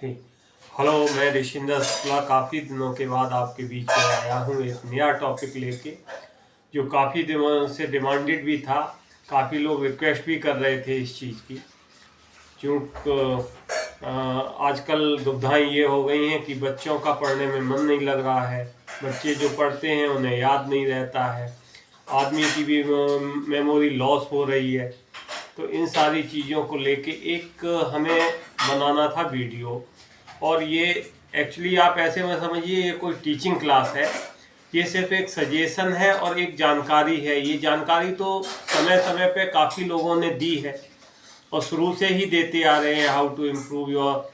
ठीक। हेलो, मैं ऋषिंदर शुक्ला काफ़ी दिनों के बाद आपके बीच में आया हूँ एक नया टॉपिक लेके, जो काफ़ी दिनों से डिमांडेड भी था। काफ़ी लोग रिक्वेस्ट भी कर रहे थे इस चीज़ की। क्योंकि आजकल दुविधाएं ये हो गई हैं कि बच्चों का पढ़ने में मन नहीं लग रहा है, बच्चे जो पढ़ते हैं उन्हें याद नहीं रहता है, आदमी की भी मेमोरी लॉस हो रही है। तो इन सारी चीज़ों को लेके एक हमें बनाना था वीडियो। और ये एक्चुअली आप ऐसे में समझिए, ये कोई टीचिंग क्लास है, ये सिर्फ एक सजेशन है और एक जानकारी है। ये जानकारी तो समय समय पे काफ़ी लोगों ने दी है और शुरू से ही देते आ रहे हैं, how to improve your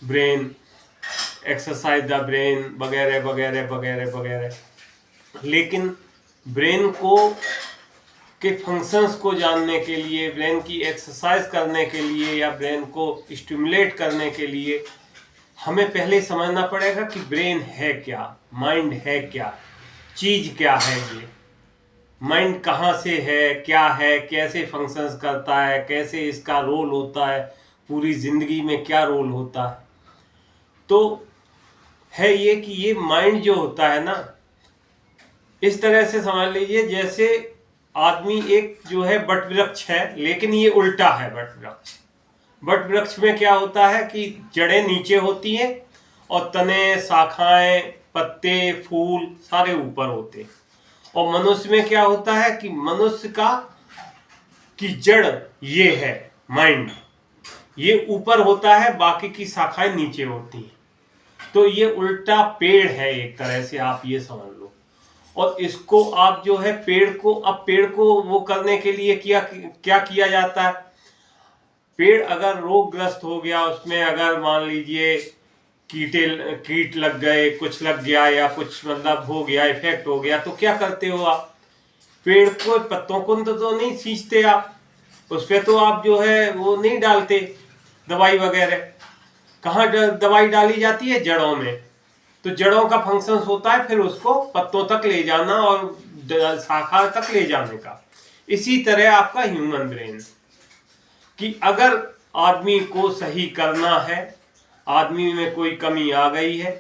brain, exercise the brain वगैरह वगैरह वगैरह वगैरह। लेकिन ब्रेन को के फंक्शंस को जानने के लिए, ब्रेन की एक्सरसाइज करने के लिए या ब्रेन को स्टिमुलेट करने के लिए हमें पहले समझना पड़ेगा कि ब्रेन है क्या, माइंड है क्या, चीज़ क्या है, ये माइंड कहाँ से है, क्या है, कैसे फंक्शंस करता है, कैसे इसका रोल होता है, पूरी ज़िंदगी में क्या रोल होता है। तो है ये कि ये माइंड जो होता है ना, इस तरह से समझ लीजिए जैसे आदमी एक जो है बट वृक्ष है, लेकिन ये उल्टा है बट वृक्ष। बट वृक्ष में क्या होता है कि जड़ें नीचे होती हैं और तने, शाखाएं, पत्ते, फूल सारे ऊपर होते हैं। और मनुष्य में क्या होता है कि मनुष्य की जड़ ये है, माइंड, ये ऊपर होता है, बाकी की शाखाएं नीचे होती हैं। तो ये उल्टा पेड़ है एक तरह से, आप ये समझ लो। और इसको आप जो है पेड़ को वो करने के लिए क्या किया जाता है। पेड़ अगर रोगग्रस्त हो गया, उसमें अगर मान लीजिए कीट लग गए, कुछ लग गया या कुछ मतलब हो गया, इफेक्ट हो गया, तो क्या करते हो आप? पेड़ को पत्तों को तो नहीं सींचते आप, उस पर तो आप जो है वो नहीं डालते दवाई वगैरह। कहाँ दवाई डाली जाती है? जड़ों में। तो जड़ों का फंक्शन होता है फिर उसको पत्तों तक ले जाना और शाखा तक ले जाने का। इसी तरह आपका ह्यूमन ब्रेन, कि अगर आदमी को सही करना है, आदमी में कोई कमी आ गई है,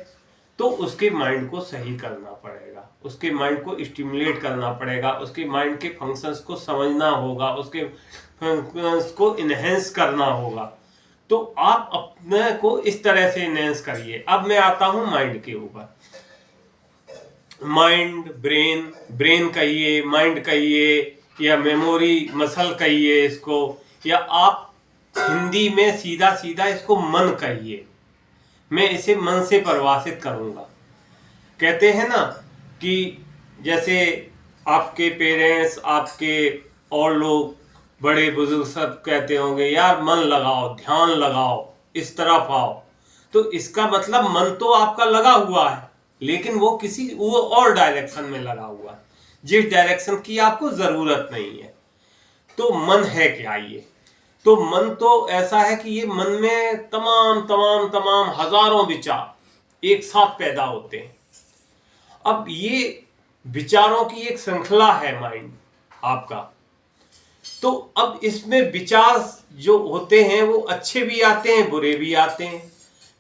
तो उसके माइंड को सही करना पड़ेगा, उसके माइंड को स्टिमुलेट करना पड़ेगा, उसके माइंड के फंक्शंस को समझना होगा, उसके फंक्शंस को इन्हेंस करना होगा। तो आप अपने को इस तरह से इन्हेंस करिए। अब मैं आता हूं माइंड के ऊपर। माइंड, ब्रेन कहिए, माइंड कहिए, या मेमोरी मसल कहिए इसको, या आप हिंदी में सीधा सीधा इसको मन कहिए। मैं इसे मन से परिभाषित करूंगा। कहते हैं ना कि जैसे आपके पेरेंट्स, आपके और लोग बड़े बुजुर्ग सब कहते होंगे, यार मन लगाओ, ध्यान लगाओ, इस तरफ आओ। तो इसका मतलब मन तो आपका लगा हुआ है, लेकिन वो और डायरेक्शन में लगा हुआ है, जिस डायरेक्शन की आपको जरूरत नहीं है। तो मन है क्या ये? तो मन तो ऐसा है कि ये मन में तमाम तमाम तमाम हजारों विचार एक साथ पैदा होते हैं। अब ये विचारों की एक श्रृंखला है माइंड आपका। तो अब इसमें विचार जो होते हैं वो अच्छे भी आते हैं, बुरे भी आते हैं,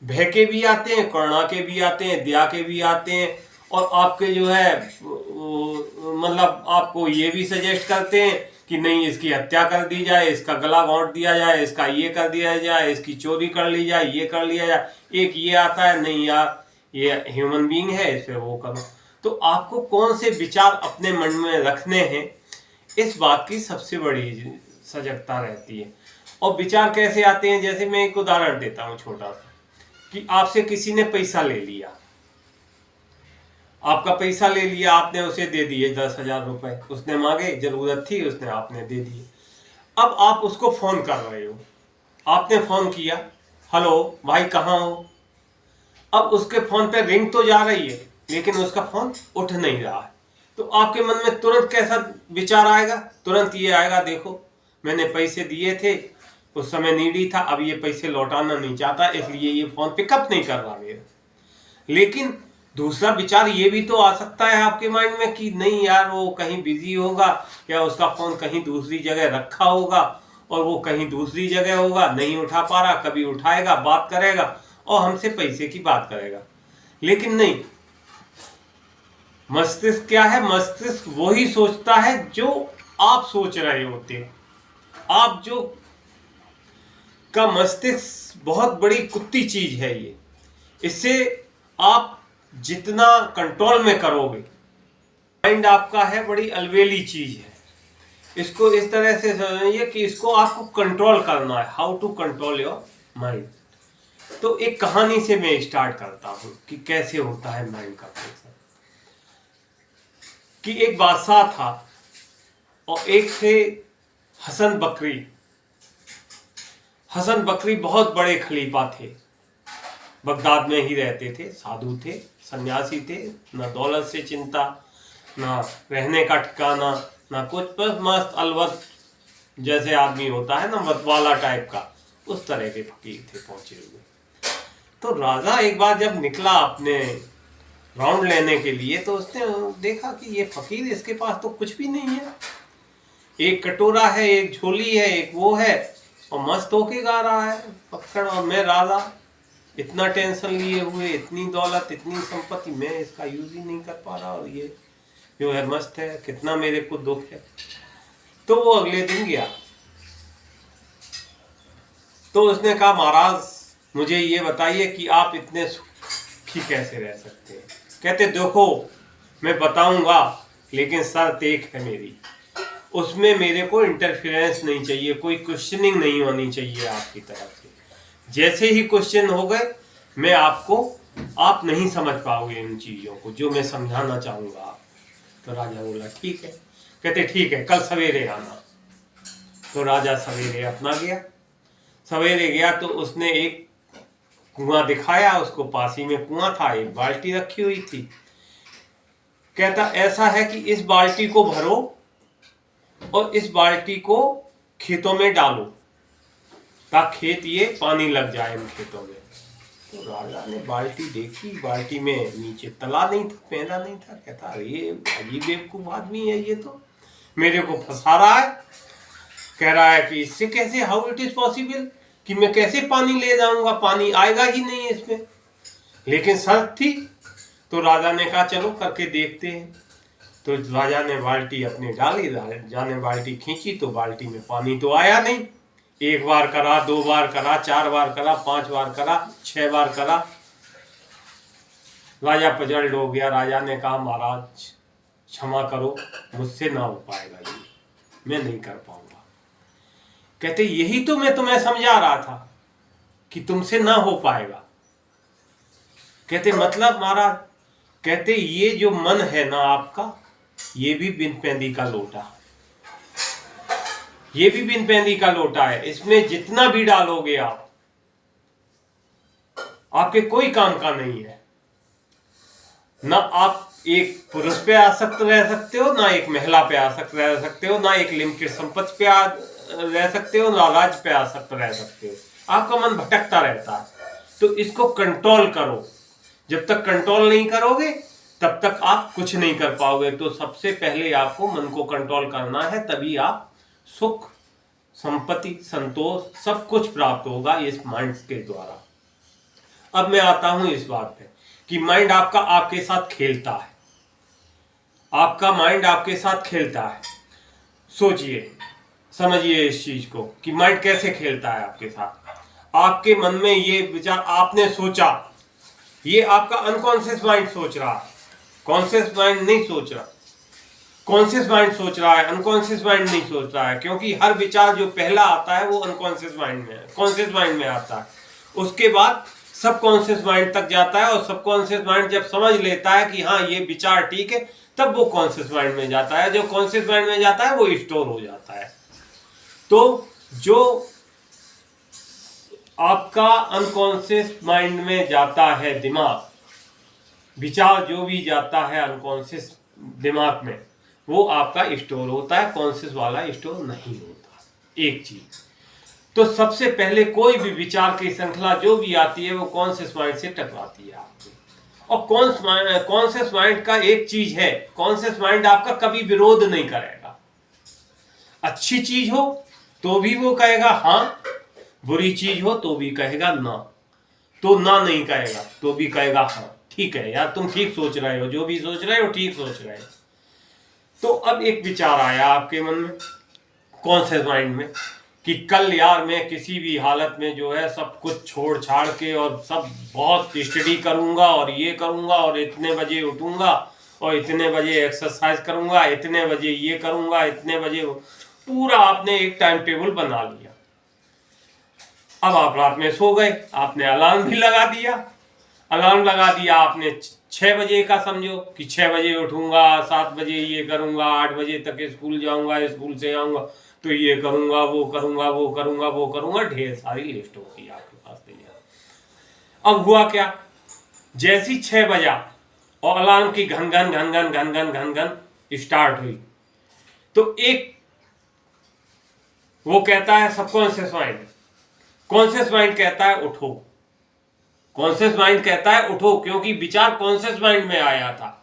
भय के भी आते हैं, करुणा के भी आते हैं, दया के भी आते हैं। और आपके जो है मतलब आपको ये भी सजेस्ट करते हैं कि नहीं, इसकी हत्या कर दी जाए, इसका गला घोंट दिया जाए, इसका ये कर दिया जाए, इसकी चोरी कर ली जाए, ये कर लिया जाए। एक ये आता है, नहीं यार ये ह्यूमन बीइंग है, इस पे वो करो। तो आपको कौन से विचार अपने मन में रखने हैं, इस बात की सबसे बड़ी सजगता रहती है। और विचार कैसे आते हैं, जैसे मैं एक उदाहरण देता हूँ छोटा सा, कि आपसे किसी ने पैसा ले लिया, आपका पैसा ले लिया, आपने उसे दे दिए 10,000 रुपए, उसने मांगे, जरूरत थी, उसने आपने दे दिए। अब आप उसको फोन कर रहे हो, आपने फोन किया, हेलो भाई कहाँ हो? अब उसके फोन पे रिंग तो जा रही है, लेकिन उसका फोन उठ नहीं रहा है। तो आपके मन में तुरंत कैसा विचार आएगा? तुरंत ये आएगा, देखो मैंने पैसे दिए थे, उस समय नीडी था, अब ये पैसे लौटाना नहीं चाहता, इसलिए ये फोन पिकअप नहीं कर रहा मेरा। लेकिन दूसरा विचार ये भी तो आ सकता है आपके माइंड में कि नहीं यार, वो कहीं बिजी होगा, या उसका फोन कहीं दूसरी जगह रखा होगा, और वो कहीं दूसरी जगह होगा, नहीं उठा पा रहा, कभी उठाएगा, बात करेगा, और हमसे पैसे की बात करेगा। लेकिन नहीं, मस्तिष्क क्या है? मस्तिष्क वही सोचता है जो आप सोच रहे होते हैं। आप जो का मस्तिष्क बहुत बड़ी कुत्ती चीज है ये। इससे आप जितना कंट्रोल में करोगे, माइंड आपका है बड़ी अलबेली चीज है। इसको इस तरह से समझिए कि इसको आपको कंट्रोल करना है। How to control your mind. तो एक कहानी से मैं स्टार्ट करता हूं कि कैसे होता है माइंड का कंट्रोल। कि एक बादशाह था और एक थे हसन बकरी। हसन बकरी बहुत बड़े खलीफा थे, बगदाद में ही रहते थे, साधु थे, सन्यासी थे, ना दौलत से चिंता, ना रहने का ठिकाना, ना कुछ, बस मस्त अलवत जैसे आदमी होता है ना, मतवाला टाइप का, उस तरह के फकीर थे पहुंचे हुए। तो राजा एक बार जब निकला अपने राउंड लेने के लिए, तो उसने देखा कि ये फकीर, इसके पास तो कुछ भी नहीं है। एक कटोरा है, एक झोली है, एक वो है, और मस्त होके गा रहा है पक्कड़, और मैं राजा इतना टेंशन लिए हुए, इतनी दौलत, इतनी संपत्ति, मैं इसका यूज ही नहीं कर पा रहा, और ये जो है मस्त है, कितना मेरे को दुख है। तो वो अगले दिन गया, तो उसने कहा, महाराज मुझे ये बताइए कि आप इतने सुखी कैसे रह सकते हैं। कहते, देखो मैं बताऊंगा, लेकिन शर्त एक है मेरी, उसमें मेरे को इंटरफेरेंस नहीं चाहिए, कोई क्वेश्चनिंग नहीं होनी चाहिए आपकी तरफ से। जैसे ही क्वेश्चन हो गए, मैं आपको, आप नहीं समझ पाओगे इन चीजों को जो मैं समझाना चाहूंगा आप। तो राजा बोला ठीक है। कहते ठीक है, कल सवेरे आना। तो राजा सवेरे अपना गया। सवेरे गया तो उसने एक कुआं दिखाया उसको, पास ही में कुआं था, एक बाल्टी रखी हुई थी। कहता ऐसा है कि इस बाल्टी को भरो और इस बाल्टी को खेतों में डालो, ताकि खेत ये पानी लग जाए इन खेतों में। तो राजा ने बाल्टी देखी, बाल्टी में नीचे तला नहीं था, पैदा नहीं था। कहता अरे ये अजीब बेवकूफ आदमी है, ये तो मेरे को फंसा रहा है। कह रहा है कि इससे कैसे, हाउ इट इज पॉसिबल, कि मैं कैसे पानी ले जाऊंगा, पानी आएगा ही नहीं इसमें। लेकिन शर्त थी। तो राजा ने कहा चलो करके देखते हैं। तो राजा ने बाल्टी अपने डाली, राजा ने बाल्टी खींची तो बाल्टी में पानी तो आया नहीं। एक बार करा, दो बार करा, चार बार करा, 5 बार करा, 6 बार करा। राजा पजल्ड हो गया। राजा ने कहा महाराज क्षमा करो, मुझसे ना हो पाएगा ये, मैं नहीं कर पाऊंगा। कहते यही तो मैं तुम्हें समझा रहा था कि तुमसे ना हो पाएगा। कहते मतलब महाराज? कहते ये जो मन है ना आपका, ये भी बिन पैंदी का लोटा, ये भी बिन पैंदी का लोटा है। इसमें जितना भी डालोगे आप, आपके कोई काम का नहीं है। ना आप एक पुरुष पे आसक्त रह सकते हो, ना एक महिला पे आसक्त रह सकते हो, ना एक लिमिटेड संपत्ति पे रह सकते हो, ना राज्य पे आसक्त रह सकते हो। आपका मन भटकता रहता है। तो इसको कंट्रोल करो। जब तक कंट्रोल नहीं करोगे तब तक आप कुछ नहीं कर पाओगे। तो सबसे पहले आपको मन को कंट्रोल करना है, तभी आप सुख, संपत्ति, संतोष सब कुछ प्राप्त होगा इस माइंड के द्वारा। अब मैं आता हूं इस बात पे कि माइंड आपका आपके साथ खेलता है। आपका माइंड आपके साथ खेलता है। सोचिए, समझिए इस चीज को कि माइंड कैसे खेलता है आपके साथ। आपके मन में ये विचार आपने सोचा, ये आपका अनकॉन्शियस माइंड सोच रहा है, कॉन्शियस माइंड नहीं सोच रहा। कॉन्शियस माइंड सोच रहा है, अनकॉन्शियस माइंड नहीं सोच रहा है, क्योंकि हर विचार जो पहला आता है वो अनकॉन्शियस माइंड में, कॉन्शियस माइंड में आता है। उसके बाद सबकॉन्शियस माइंड तक जाता है, और सबकॉन्शियस माइंड जब समझ लेता है कि हाँ ये विचार ठीक है, तब वो कॉन्शियस माइंड में जाता है। जो कॉन्शियस माइंड में जाता है वो स्टोर हो जाता है। तो जो आपका अनकॉन्शियस माइंड में जाता है दिमाग, विचार जो भी जाता है अनकॉन्शियस दिमाग में, वो आपका स्टोर होता है, कॉन्शियस वाला स्टोर नहीं होता। एक चीज तो सबसे पहले कोई भी विचार की श्रृंखला जो भी आती है वो कॉन्शियस माइंड से टकराती है आपकी। और कॉन्शियस माइंड का एक चीज है, कॉन्शियस माइंड आपका कभी विरोध नहीं करेगा। अच्छी चीज हो तो भी वो कहेगा हाँ, बुरी चीज हो तो भी कहेगा ना। तो ना नहीं कहेगा, तो भी कहेगा हाँ ठीक है यार, तुम ठीक सोच रहे हो, जो भी सोच रहे हो ठीक सोच रहे हो। तो अब एक विचार आया आपके मन में, कॉन्शियस माइंड में, कि कल यार मैं किसी भी हालत में जो है सब कुछ छोड़ छाड़ के और सब बहुत स्टडी करूंगा और ये करूंगा और इतने बजे उठूंगा और इतने बजे एक्सरसाइज करूंगा, इतने बजे ये करूंगा, इतने बजे, पूरा आपने एक टाइम टेबल बना लिया। अब आप रात में सो गए, आपने अलार्म भी लगा दिया, अलार्म लगा दिया आपने 6 बजे का, समझो कि 6 बजे उठूंगा, 7 बजे ये करूंगा, 8 बजे तक स्कूल जाऊंगा, स्कूल से आऊंगा तो ये करूंगा, वो करूंगा, वो करूंगा, वो करूंगा, ढेर सारी लिस्ट होती है आपके पास तैयार। अब हुआ क्या, जैसी 6 बजा और अलार्म की घन घन घन घन घन घन घन घन स्टार्ट हुई, तो एक वो कहता है सबकॉन्शियस माइंड, कॉन्शियस माइंड कहता है उठो, कॉन्शियस माइंड कहता है उठो, क्योंकि विचार कॉन्शियस माइंड में आया था।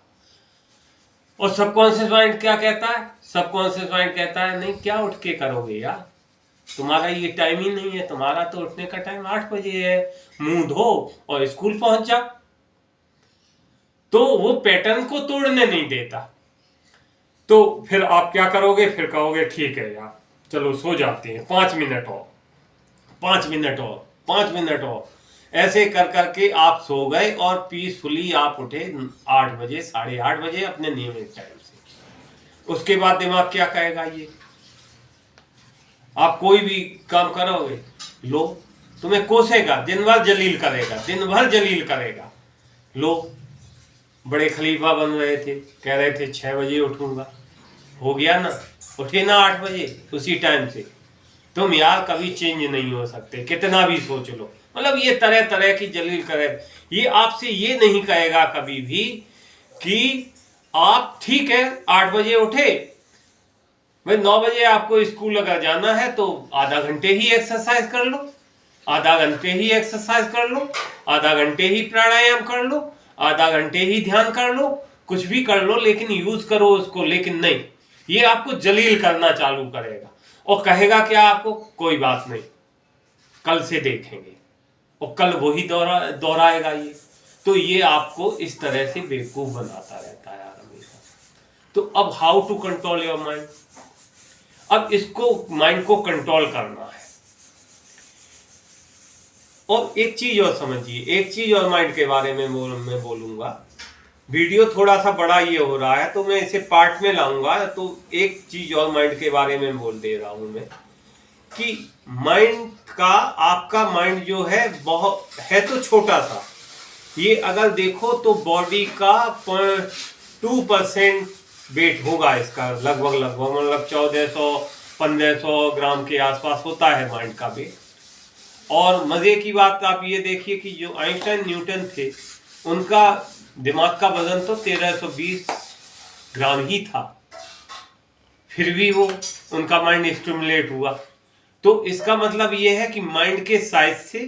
और सबकॉन्शियस माइंड क्या कहता है, सबकॉन्शियस माइंड कहता है नहीं, क्या उठ के करोगे यार, तुम्हारा ये टाइम ही नहीं है, तुम्हारा तो उठने का टाइम 8 बजे है, मुंह धो और स्कूल पहुंच जा। तो वो पैटर्न को तोड़ने नहीं देता। तो फिर आप क्या करोगे, फिर कहोगे ठीक है यार चलो सो जाते हैं, 5 मिनट और, 5 मिनट और, 5 मिनट और, ऐसे कर करके आप सो गए और पीसफुली आप उठे 8 बजे, 8:30 बजे अपने नियमित टाइम से। उसके बाद दिमाग क्या कहेगा, ये आप कोई भी काम करोगे, लो तुम्हें कोसेगा, दिन भर जलील करेगा, दिन भर जलील करेगा। लो बड़े खलीफा बन रहे थे, कह रहे थे 6 बजे उठूंगा, हो गया ना, उठे ना 8 बजे उसी टाइम से। तुम यार कभी चेंज नहीं हो सकते, कितना भी सोच लो। मतलब ये तरह तरह की जलील करे, ये आपसे ये नहीं कहेगा कभी भी कि आप ठीक है 8 बजे उठे, भाई 9 बजे आपको स्कूल अगर जाना है तो आधा घंटे ही एक्सरसाइज कर लो, आधा घंटे ही एक्सरसाइज कर लो, आधा घंटे ही प्राणायाम कर लो, आधा घंटे ही ध्यान कर लो, कुछ भी कर लो, लेकिन यूज करो उसको। लेकिन नहीं, ये आपको जलील करना चालू करेगा और कहेगा क्या आपको, कोई बात नहीं कल से देखेंगे, और कल वही दोहराएगा ये। तो ये आपको इस तरह से बेवकूफ बनाता रहता है हमेशा। तो अब how to control your mind, अब इसको माइंड को कंट्रोल करना है। और एक चीज और समझिए, एक चीज और माइंड के बारे में मैं बोलूंगा। वीडियो थोड़ा सा बड़ा ये हो रहा है तो मैं इसे पार्ट में लाऊंगा। तो एक चीज और माइंड के बारे में बोल दे रहा हूं मैं, कि माइंड का, आपका माइंड जो है बहुत है तो छोटा सा, ये अगर देखो तो बॉडी का 2% वेट होगा इसका, लगभग लगभग, मतलब 1400-1500 ग्राम के आसपास होता है माइंड का वेट। और मजे की बात आप ये देखिए कि जो आइंस्टाइन न्यूटन थे, उनका दिमाग का वजन तो 1320 ग्राम ही था, फिर भी वो उनका माइंड स्टिमुलेट हुआ। तो इसका मतलब ये है कि माइंड के साइज से,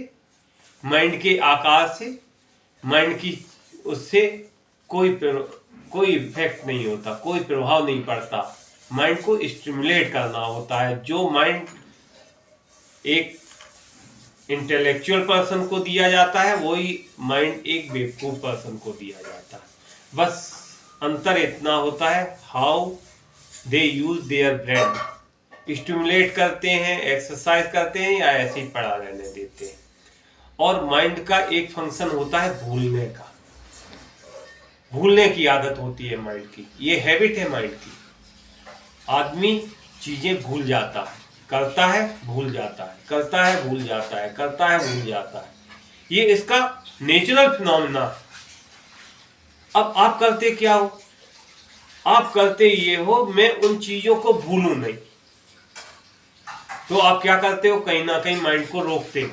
माइंड के आकार से, माइंड की उससे कोई इफेक्ट नहीं होता, कोई प्रभाव नहीं पड़ता। माइंड को स्टिमुलेट करना होता है। जो माइंड एक इंटेलेक्चुअल पर्सन को दिया जाता है, वही माइंड एक बेवकूफ पर्सन को दिया जाता है। बस अंतर इतना होता है, how they use their brain, stimulate करते हैं, एक्सरसाइज करते हैं, या ऐसे ही पड़ा रहने देते हैं। और माइंड का एक फंक्शन होता है भूलने का, भूलने की आदत होती है माइंड की, ये हैबिट है माइंड की। आदमी चीजें भूल जाता है, करता है भूल जाता है, करता है भूल जाता है, करता है भूल जाता है, ये इसका नेचुरल फिनोमेना। अब आप करते क्या हो, आप करते ये हो मैं उन चीजों को भूलूं नहीं, तो आप क्या करते हो, कहीं ना कहीं माइंड को रोकते हो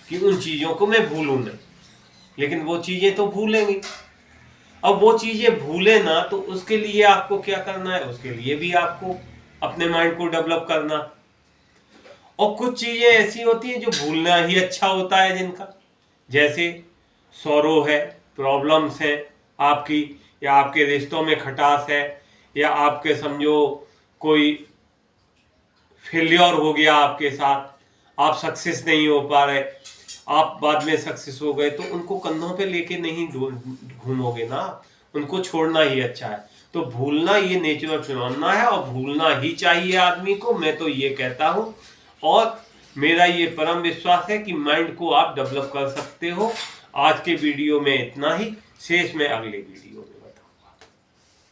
कि उन चीजों को मैं भूलूं नहीं, लेकिन वो चीजें तो भूलेंगी। अब वो चीजें भूले ना, तो उसके लिए आपको क्या करना है, उसके लिए भी आपको अपने माइंड को डेवलप करना। और कुछ चीजें ऐसी होती हैं जो भूलना ही अच्छा होता है जिनका, जैसे सौरो है, प्रॉब्लम्स है आपकी, या आपके रिश्तों में खटास है, या आपके समझो कोई फेलियर हो गया आपके साथ, आप सक्सेस नहीं हो पा रहे, आप बाद में सक्सेस हो गए तो उनको कंधों पे लेके नहीं घूमोगे ना, उनको छोड़ना ही अच्छा है। तो भूलना ये नेचुरल फिनोमेना है और भूलना ही चाहिए आदमी को, मैं तो ये कहता हूँ। और मेरा ये परम विश्वास है कि माइंड को आप डेवलप कर सकते हो। आज के वीडियो में इतना ही, शेष में अगले वीडियो में।